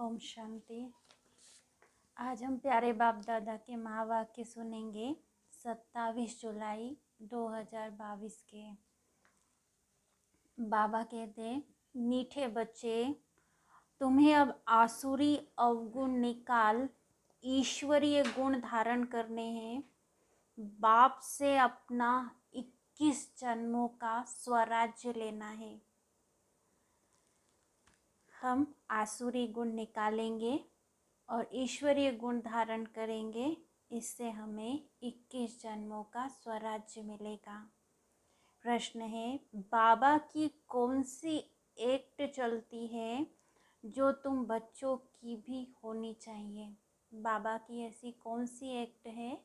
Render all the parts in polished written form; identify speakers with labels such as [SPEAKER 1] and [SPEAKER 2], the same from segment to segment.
[SPEAKER 1] ओम शांति। आज हम प्यारे बाप दादा के महावाक्य सुनेंगे 27 जुलाई 2022 के। बाबा कहते, मीठे बच्चे, तुम्हें अब आसुरी अवगुण निकाल ईश्वरीय गुण धारण करने हैं। बाप से अपना 21 जन्मों का स्वराज्य लेना है। हम आसुरी गुण निकालेंगे और ईश्वरीय गुण धारण करेंगे। इससे हमें 21 जन्मों का स्वराज्य मिलेगा। प्रश्न है, बाबा की कौन सी एक्ट चलती है जो तुम बच्चों की भी होनी चाहिए? बाबा की ऐसी कौन सी एक्ट है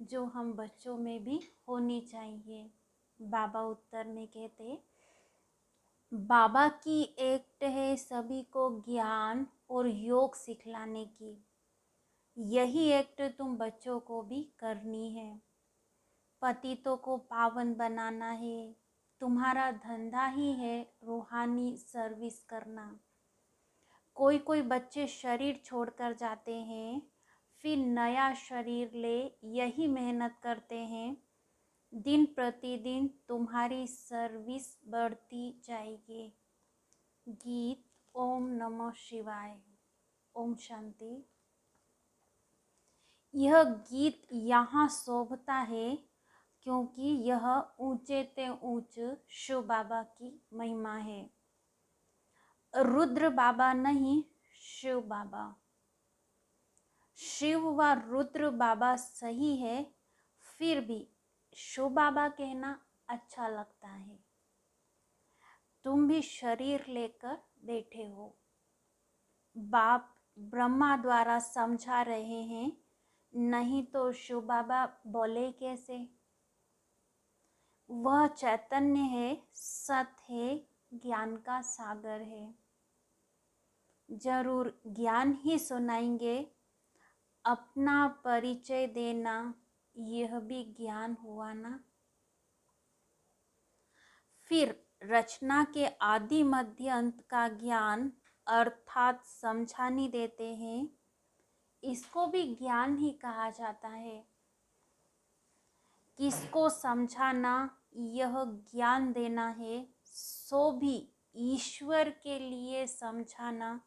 [SPEAKER 1] जो हम बच्चों में भी होनी चाहिए? बाबा उत्तर में कहते, बाबा की एक्ट है सभी को ज्ञान और योग सिखलाने की। यही एक्ट तुम बच्चों को भी करनी है। पतितों को पावन बनाना है। तुम्हारा धंधा ही है रूहानी सर्विस करना। कोई कोई बच्चे शरीर छोड़कर जाते हैं, फिर नया शरीर ले यही मेहनत करते हैं। दिन प्रतिदिन तुम्हारी सर्विस बढ़ती जाएगी। गीत ओम नमः शिवाय। ओम शांति। यह गीत यहाँ शोभता है क्योंकि यह ऊंचे ते ऊंच शिव बाबा की महिमा है। रुद्र बाबा नहीं, शिव बाबा। शिव व रुद्र बाबा सही है, फिर भी शिव बाबा कहना अच्छा लगता है। तुम भी शरीर लेकर बैठे हो। बाप ब्रह्मा द्वारा समझा रहे हैं, नहीं तो शिव बाबा बोले कैसे? वह चैतन्य है, सत्य है, ज्ञान का सागर है। जरूर ज्ञान ही सुनाएंगे। अपना परिचय देना यह भी ज्ञान हुआ ना। फिर रचना के आदि मध्य अंत का ज्ञान अर्थात समझानी देते हैं। इसको भी ज्ञान ही कहा जाता है। किसको समझाना यह ज्ञान देना है, सो भी ईश्वर के लिए समझाना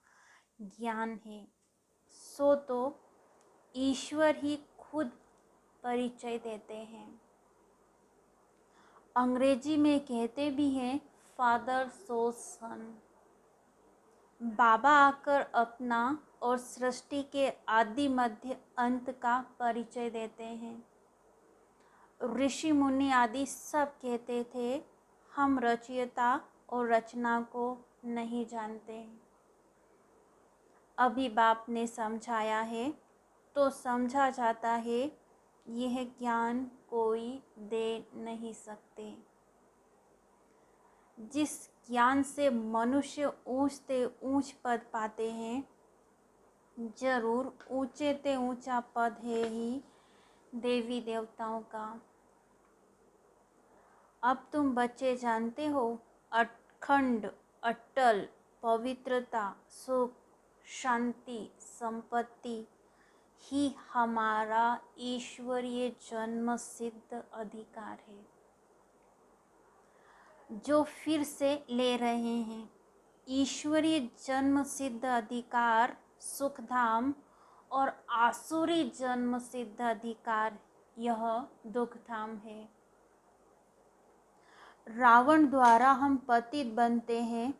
[SPEAKER 1] ज्ञान है। सो तो ईश्वर ही खुद परिचय देते हैं। अंग्रेजी में कहते भी हैं, फादर सो सन। बाबा आकर अपना और सृष्टि के आदि मध्य अंत का परिचय देते हैं। ऋषि मुनि आदि सब कहते थे, हम रचयिता और रचना को नहीं जानते। अभी बाप ने समझाया है तो समझा जाता है, यह ज्ञान कोई दे नहीं सकते। जिस ज्ञान से मनुष्य ऊंच से ऊंच पद पाते हैं, जरूर ऊंचे ते ऊंचा पद है ही देवी देवताओं का। अब तुम बच्चे जानते हो, अखंड अटल पवित्रता, सुख, शांति, संपत्ति ही हमारा ईश्वरीय जन्म सिद्ध अधिकार है, जो फिर से ले रहे हैं। ईश्वरीय जन्म सिद्ध अधिकार सुखधाम और आसुरी जन्म सिद्ध अधिकार यह दुखधाम है। रावण द्वारा हम पतित बनते हैं।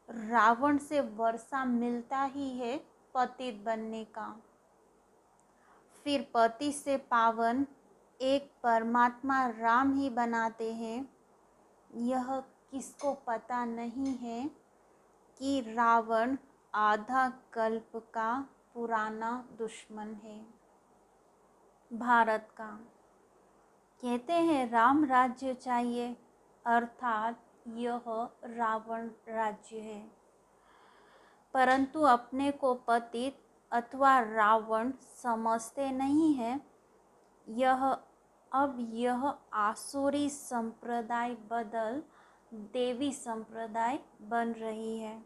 [SPEAKER 1] रावण से वर्षा मिलता ही है पतित बनने का। फिर पति से पावन एक परमात्मा राम ही बनाते हैं। यह किसको पता नहीं है कि रावण आधा कल्प का पुराना दुश्मन है भारत का। कहते हैं राम राज्य चाहिए, अर्थात यह रावण राज्य है। परंतु अपने को पतित अथवा रावण समझते नहीं है। यह आसुरी संप्रदाय बदल देवी संप्रदाय बन रही है।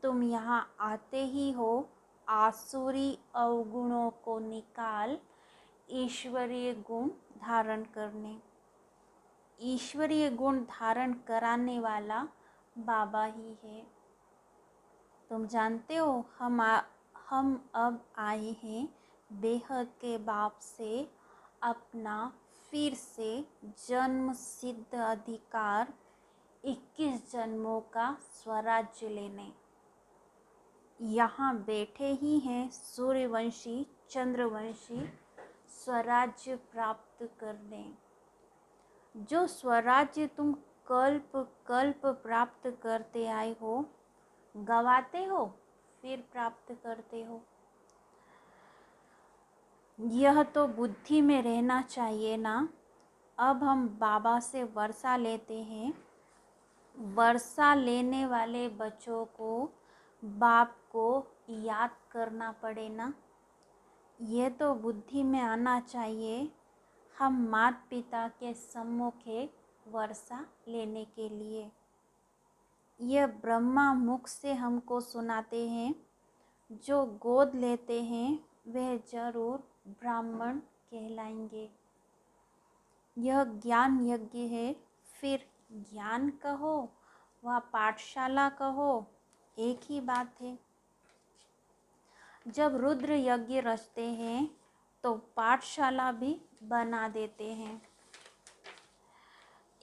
[SPEAKER 1] तुम यहाँ आते ही हो आसुरी अवगुणों को निकाल ईश्वरीय गुण धारण करने। ईश्वरीय गुण धारण कराने वाला बाबा ही है। तुम जानते हो हम अब आए हैं बेहद के बाप से अपना फिर से जन्म सिद्ध अधिकार 21 जन्मों का स्वराज्य लेने। यहाँ बैठे ही हैं सूर्यवंशी चंद्रवंशी स्वराज्य प्राप्त करने। जो स्वराज्य तुम कल्प कल्प प्राप्त करते आए हो, गवाते हो फिर प्राप्त करते हो। यह तो बुद्धि में रहना चाहिए ना। अब हम बाबा से वर्षा लेते हैं। वर्षा लेने वाले बच्चों को बाप को याद करना पड़े ना। यह तो बुद्धि में आना चाहिए। हम माता पिता के सम्मुख है वर्षा लेने के लिए। यह ब्रह्मा मुख से हमको सुनाते हैं। जो गोद लेते हैं वह जरूर ब्राह्मण कहलाएंगे। यह ज्ञान यज्ञ है। फिर ज्ञान कहो व पाठशाला कहो, एक ही बात है। जब रुद्र यज्ञ रचते हैं तो पाठशाला भी बना देते हैं।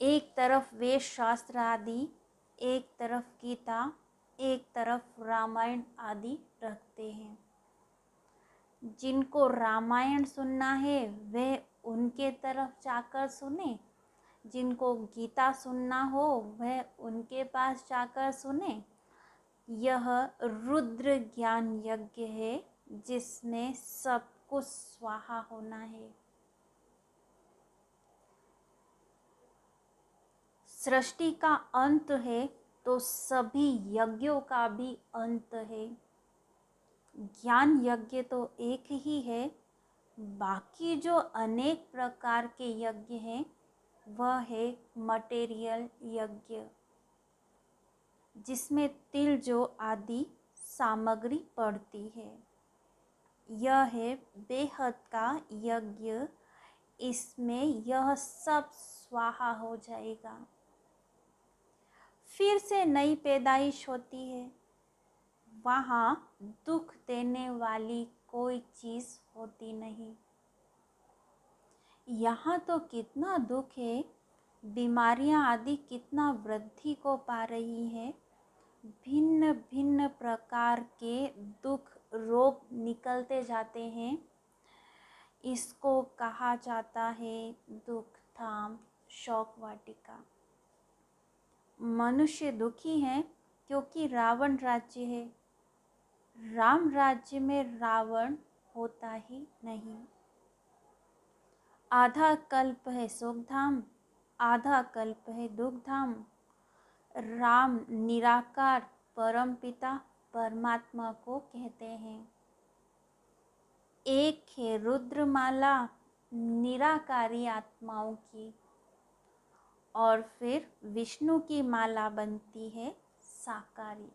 [SPEAKER 1] एक तरफ वेद शास्त्र आदि, एक तरफ गीता, एक तरफ रामायण आदि रखते हैं। जिनको रामायण सुनना है वे उनके तरफ जाकर सुने। जिनको गीता सुनना हो वह उनके पास जाकर सुने। यह रुद्र ज्ञान यज्ञ है जिसमें सब कुछ स्वाहा होना है। सृष्टि का अंत है तो सभी यज्ञों का भी अंत है। ज्ञान यज्ञ तो एक ही है। बाकी जो अनेक प्रकार के यज्ञ हैं वह है मटेरियल यज्ञ, जिसमें तिल जो आदि सामग्री पड़ती है। यह है बेहद का यज्ञ। इसमें यह सब स्वाहा हो जाएगा। फिर से नई पैदाइश होती है। वहाँ दुख देने वाली कोई चीज़ होती नहीं। यहाँ तो कितना दुख है। बीमारियाँ आदि कितना वृद्धि को पा रही हैं। भिन्न भिन्न प्रकार के दुख रोग निकलते जाते हैं। इसको कहा जाता है दुख धाम, शोक वाटिका। मनुष्य दुखी हैं क्योंकि रावण राज्य है। राम राज्य में रावण होता ही नहीं। आधा कल्प है सुख धाम, आधा कल्प है दुख धाम। राम निराकार परम पिता परमात्मा को कहते हैं। एक है रुद्रमाला निराकारी आत्माओं की, और फिर विष्णु की माला बनती है साकारी।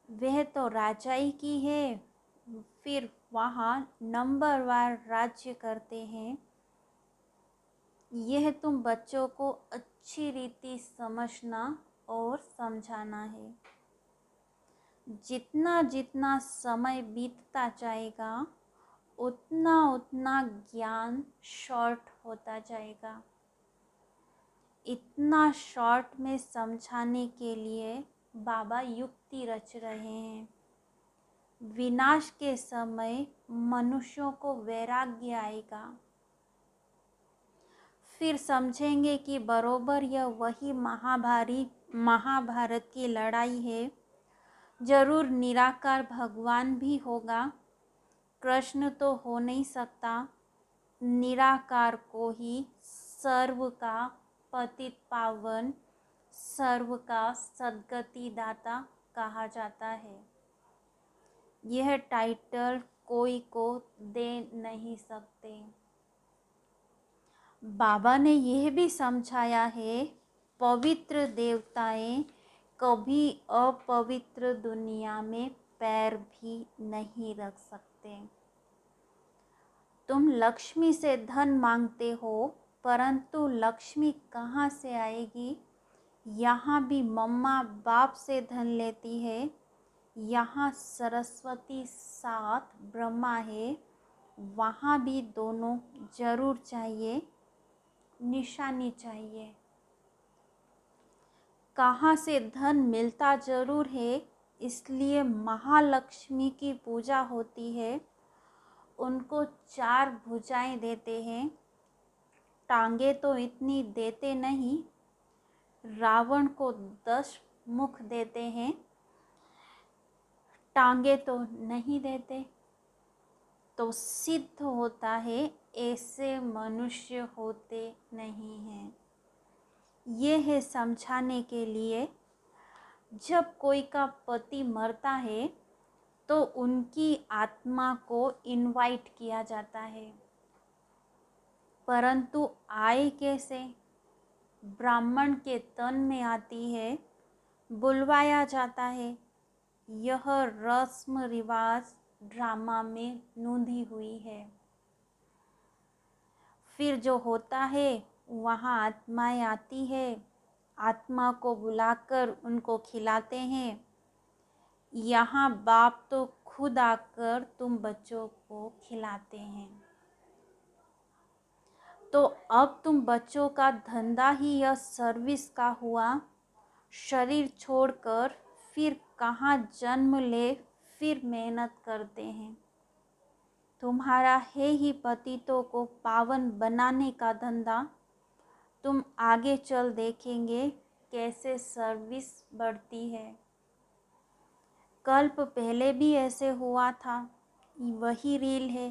[SPEAKER 1] वह तो राजाई की है। फिर वहाँ नंबरवार राज्य करते हैं। यह तुम बच्चों को अच्छी रीति समझना और समझाना है। जितना जितना समय बीतता जाएगा उतना उतना ज्ञान शॉर्ट होता जाएगा। इतना शॉर्ट में समझाने के लिए बाबा युक्ति रच रहे हैं। विनाश के समय मनुष्यों को वैराग्य आएगा। फिर समझेंगे कि बरोबर यह वही महाभारत की लड़ाई है। जरूर निराकार भगवान भी होगा। कृष्ण तो हो नहीं सकता। निराकार को ही सर्व का पतित पावन, सर्व का सद्गति दाता कहा जाता है। यह टाइटल कोई को दे नहीं सकते। बाबा ने यह भी समझाया है, पवित्र देवताएं कभी अपवित्र दुनिया में पैर भी नहीं रख सकते। तुम लक्ष्मी से धन मांगते हो, परंतु लक्ष्मी कहाँ से आएगी? यहाँ भी मम्मा बाप से धन लेती है। यहाँ सरस्वती साथ ब्रह्मा है, वहाँ भी दोनों जरूर चाहिए, निशानी चाहिए। कहाँ से धन मिलता जरूर है, इसलिए महालक्ष्मी की पूजा होती है। उनको 4 भुजाएं देते हैं, टांगे तो इतनी देते नहीं। रावण को 10 मुख देते हैं, टांगे तो नहीं देते। तो सिद्ध होता है ऐसे मनुष्य होते नहीं हैं। ये है समझाने के लिए, जब कोई का पति मरता है तो उनकी आत्मा को इनवाइट किया जाता है, परंतु आए कैसे? ब्राह्मण के तन में आती है, बुलवाया जाता है। यह रस्म रिवाज ड्रामा में नोंधी हुई है। फिर जो होता है, वहाँ आत्माएं आती है, आत्मा को बुलाकर उनको खिलाते हैं। यहाँ बाप तो खुद आकर तुम बच्चों को खिलाते हैं। तो अब तुम बच्चों का धंधा ही यह सर्विस का हुआ। शरीर छोड़कर फिर कहाँ जन्म ले, फिर मेहनत करते हैं। तुम्हारा है ही पतितों को पावन बनाने का धंधा। तुम आगे चल देखेंगे कैसे सर्विस बढ़ती है। कल्प पहले भी ऐसे हुआ था, वही रील है।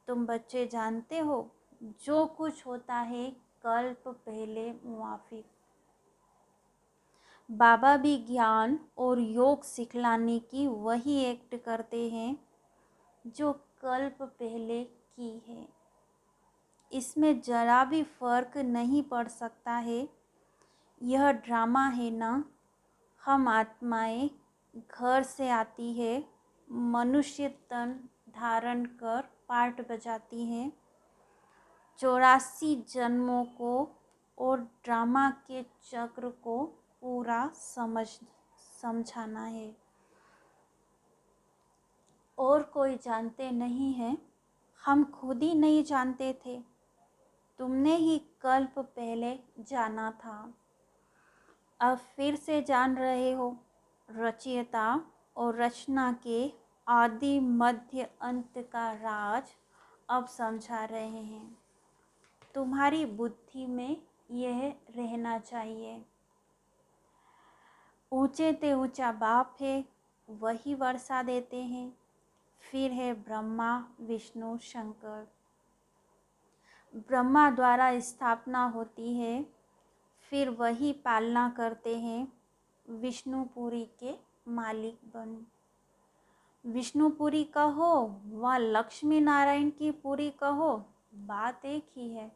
[SPEAKER 1] तुम बच्चे जानते हो, जो कुछ होता है कल्प पहले मुआफिक। बाबा भी ज्ञान और योग सिखलाने की वही एक्ट करते हैं जो कल्प पहले की है। इसमें जरा भी फर्क नहीं पड़ सकता है। यह ड्रामा है ना। हम आत्माएं घर से आती है, मनुष्य तन धारण कर पार्ट बजाती हैं। 84 जन्मों को और ड्रामा के चक्र को पूरा समझाना है। और कोई जानते नहीं है, हम खुद ही नहीं जानते थे। तुमने ही कल्प पहले जाना था, अब फिर से जान रहे हो। रचयिता और रचना के आदि मध्य अंत का राज अब समझा रहे हैं। तुम्हारी बुद्धि में यह रहना चाहिए। ऊंचे ते ऊंचा बाप है, वही वर्षा देते हैं। फिर है ब्रह्मा विष्णु शंकर। ब्रह्मा द्वारा स्थापना होती है, फिर वही पालना करते हैं। विष्णुपुरी के मालिक बन। विष्णुपुरी कहो व लक्ष्मी नारायण की पुरी कहो, बात एक ही है।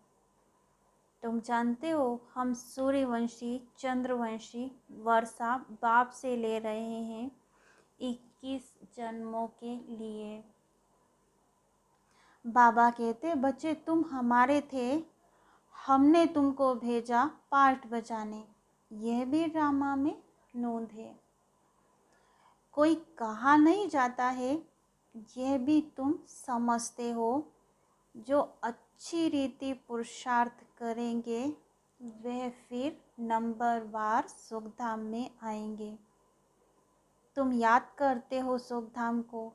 [SPEAKER 1] तुम जानते हो, हम सूर्यवंशी चंद्रवंशी वर्षा बाप से ले रहे हैं 21 जन्मों के लिए। बाबा कहते, बच्चे तुम हमारे थे, हमने तुमको भेजा पार्ट बजाने। यह भी ड्रामा में नोंद है। कोई कहा नहीं जाता है, यह भी तुम समझते हो। जो अच्छी रीति पुरुषार्थ करेंगे, वह फिर नंबरवार सुखधाम में आएंगे। तुम याद करते हो सुखधाम को,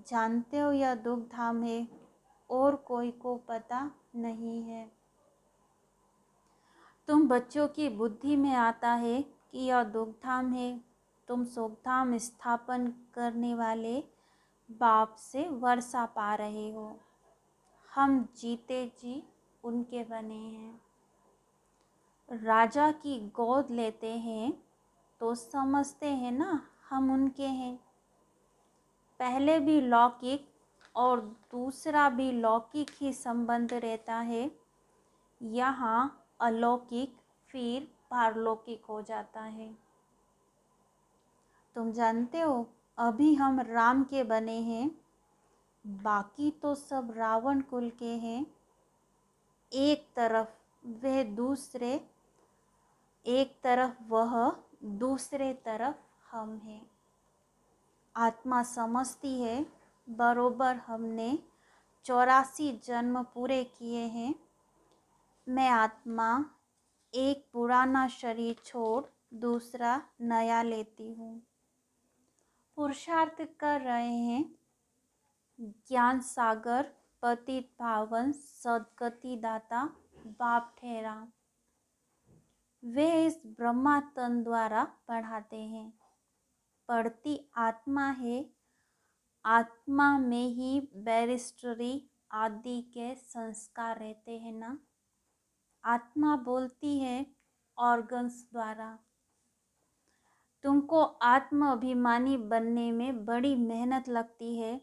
[SPEAKER 1] जानते हो यह दुखधाम है, और कोई को पता नहीं है। तुम बच्चों की बुद्धि में आता है कि यह दुखधाम है। तुम सुखधाम स्थापन करने वाले बाप से वर्षा पा रहे हो। हम जीते जी उनके बने हैं। राजा की गोद लेते हैं तो समझते हैं ना, हम उनके हैं। पहले भी लौकिक और दूसरा भी लौकिक ही संबंध रहता है। यहाँ अलौकिक फिर पारलौकिक हो जाता है। तुम जानते हो, अभी हम राम के बने हैं, बाकी तो सब रावण कुल के हैं। एक तरफ वह दूसरे एक तरफ वह, दूसरे तरफ हम हैं। आत्मा समझती है, बरोबर हमने 84 जन्म पूरे किए हैं। मैं आत्मा एक पुराना शरीर छोड़ दूसरा नया लेती हूँ। पुरुषार्थ कर रहे हैं, ज्ञान सागर पतित पावन सदगति दाता बाप ठहरा। वे इस ब्रह्मा तन द्वारा पढ़ाते हैं। पढ़ती आत्मा है, आत्मा में ही बैरिस्टरी आदि के संस्कार रहते हैं ना। आत्मा बोलती है ऑर्गन्स द्वारा। तुमको आत्म अभिमानी बनने में बड़ी मेहनत लगती है।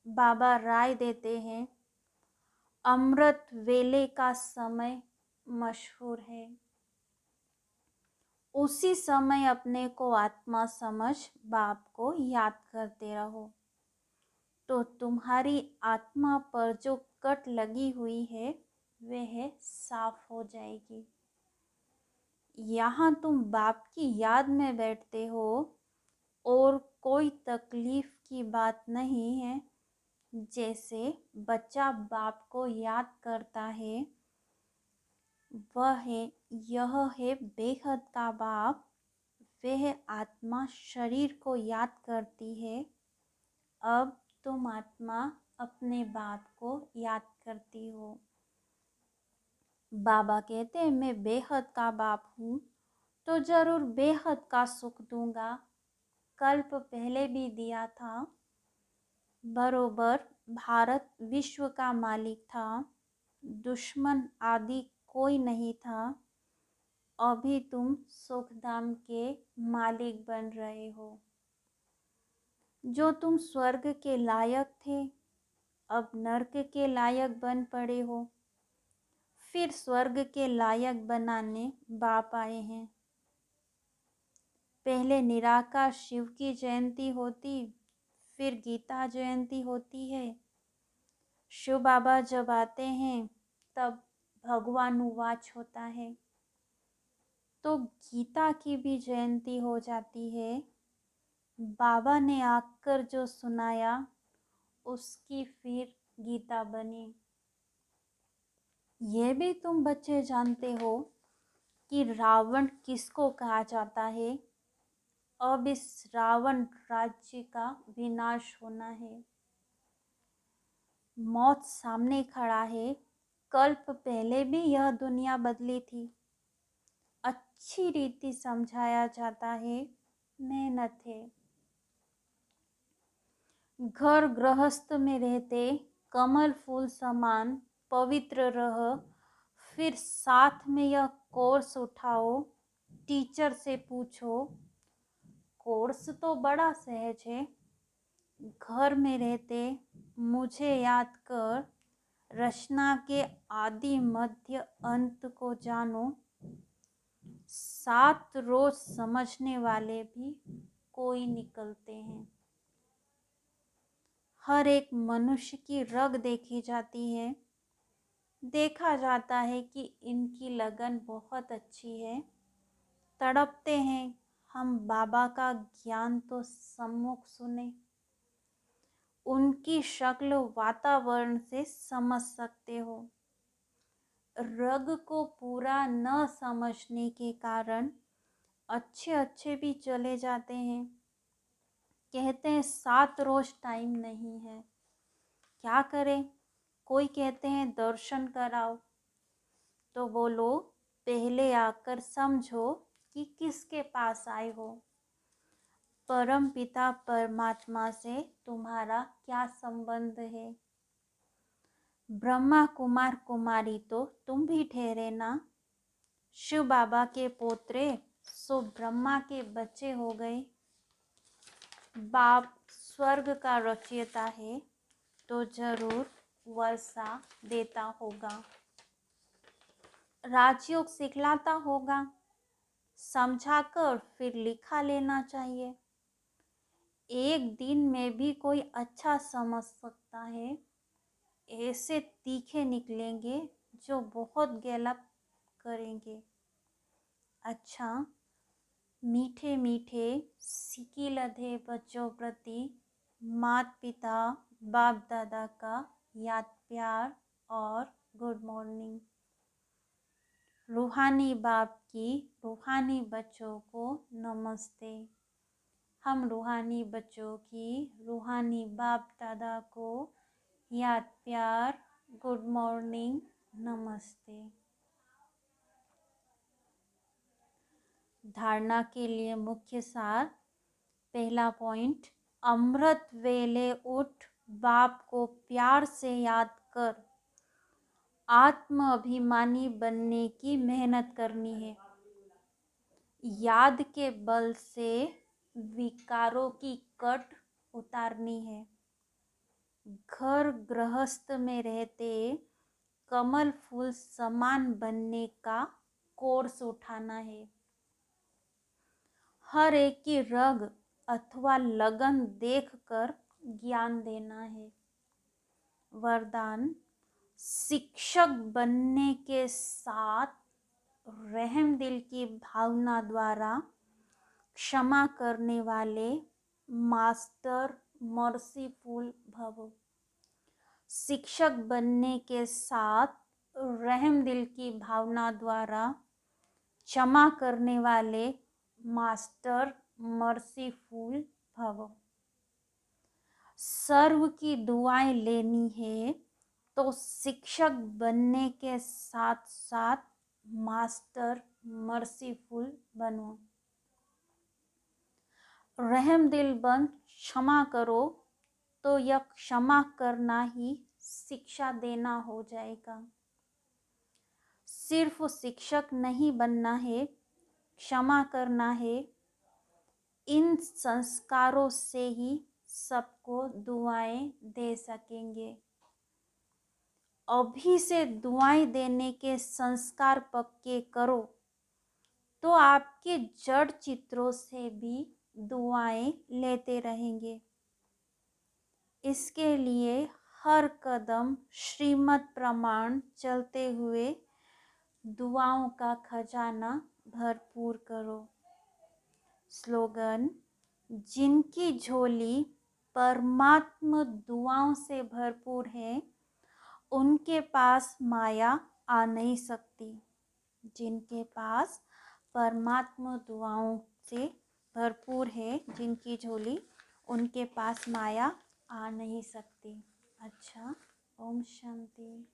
[SPEAKER 1] बाबा राय देते हैं, अमृत वेले का समय मशहूर है। उसी समय अपने को आत्मा समझ बाप को याद करते रहो, तो तुम्हारी आत्मा पर जो कट लगी हुई है वह साफ हो जाएगी। यहाँ तुम बाप की याद में बैठते हो और कोई तकलीफ की बात नहीं है। जैसे बच्चा बाप को याद करता है, यह है बेहद का बाप। वह आत्मा शरीर को याद करती है। अब तुम आत्मा अपने बाप को याद करती हो। बाबा कहते हैं, मैं बेहद का बाप हूँ तो जरूर बेहद का सुख दूंगा। कल्प पहले भी दिया था। बरोबर भारत विश्व का मालिक था, दुश्मन आदि कोई नहीं था। अभी तुम सुखधाम के मालिक बन रहे हो। जो तुम स्वर्ग के लायक थे, अब नर्क के लायक बन पड़े हो। फिर स्वर्ग के लायक बनाने बाप आए हैं। पहले निराकार शिव की जयंती होती, फिर गीता जयंती होती है। शिव बाबा जब आते हैं तब भगवान उवाच होता है, तो गीता की भी जयंती हो जाती है। बाबा ने आकर जो सुनाया उसकी फिर गीता बनी। ये भी तुम बच्चे जानते हो कि रावण किसको कहा जाता है। अब इस रावण राज्य का विनाश होना है। मौत सामने खड़ा है। कल्प पहले भी यह दुनिया बदली थी। अच्छी रीति समझाया जाता है, मेहनत है। घर गृहस्थ में रहते कमल फूल समान पवित्र रह, फिर साथ में यह कोर्स उठाओ, टीचर से पूछो। कोर्स तो बड़ा सहज है। घर में रहते मुझे याद कर, रचना के आदि मध्य अंत को जानो। 7 रोज समझने वाले भी कोई निकलते हैं। हर एक मनुष्य की रग देखी जाती है। देखा जाता है कि इनकी लगन बहुत अच्छी है। तड़पते हैं हम बाबा का ज्ञान तो सम्मुख सुने। उनकी शक्ल वातावरण से समझ सकते हो। रग को पूरा न समझने के कारण अच्छे अच्छे भी चले जाते हैं। कहते हैं 7 रोज टाइम नहीं है, क्या करें। कोई कहते हैं दर्शन कराओ, तो बोलो पहले आकर समझो कि किसके पास आए हो। परम पिता परमात्मा से तुम्हारा क्या संबंध है। ब्रह्मा कुमार कुमारी तो तुम भी ठहरे ना। शिव बाबा के पोत्रे सो ब्रह्मा के बच्चे हो गए। बाप स्वर्ग का रचयिता है तो जरूर वर्षा देता होगा, राजयोग सिखलाता होगा। समझाकर फिर लिखा लेना चाहिए। एक दिन में भी कोई अच्छा समझ सकता है, ऐसे तीखे निकलेंगे जो बहुत गैला करेंगे। अच्छा, मीठे मीठे सिकी लधे बच्चों प्रति माता पिता बाप दादा का याद प्यार और गुड मॉर्निंग। रूहानी बाप की रूहानी बच्चों को नमस्ते। हम रूहानी बच्चों की रूहानी बाप दादा को याद प्यार गुड मॉर्निंग नमस्ते। धारणा के लिए मुख्य सार। पहला पॉइंट, अमृत वेले उठ बाप को प्यार से याद कर आत्म अभिमानी बनने की मेहनत करनी है। याद के बल से विकारों की कट उतारनी है। घर गृहस्थ में रहते कमल फूल समान बनने का कोर्स उठाना है। हर एक की रग अथवा लगन देखकर ज्ञान देना है। वरदान, शिक्षक बनने के साथ रहम दिल की भावना द्वारा क्षमा करने वाले मास्टर मर्सीफुल भव। शिक्षक बनने के साथ रहम दिल की भावना द्वारा क्षमा करने वाले मास्टर मर्सीफुल भव। सर्व की दुआएं लेनी है तो शिक्षक बनने के साथ साथ मास्टर मर्सीफुल बनो। रहम दिल बन क्षमा करो तो यह क्षमा करना ही शिक्षा देना हो जाएगा। सिर्फ शिक्षक नहीं बनना है, क्षमा करना है। इन संस्कारों से ही सबको दुआएं दे सकेंगे। अभी से दुआएं देने के संस्कार पक्के करो तो आपके जड़ चित्रों से भी दुआएं लेते रहेंगे। इसके लिए हर कदम श्रीमत प्रमाण चलते हुए दुआओं का खजाना भरपूर करो। स्लोगन, जिनकी झोली परमात्मा दुआओं से भरपूर है उनके पास माया आ नहीं सकती। जिनके पास परमात्मा दुआओं से भरपूर है, जिनकी झोली, उनके पास माया आ नहीं सकती। अच्छा, ओम शांति।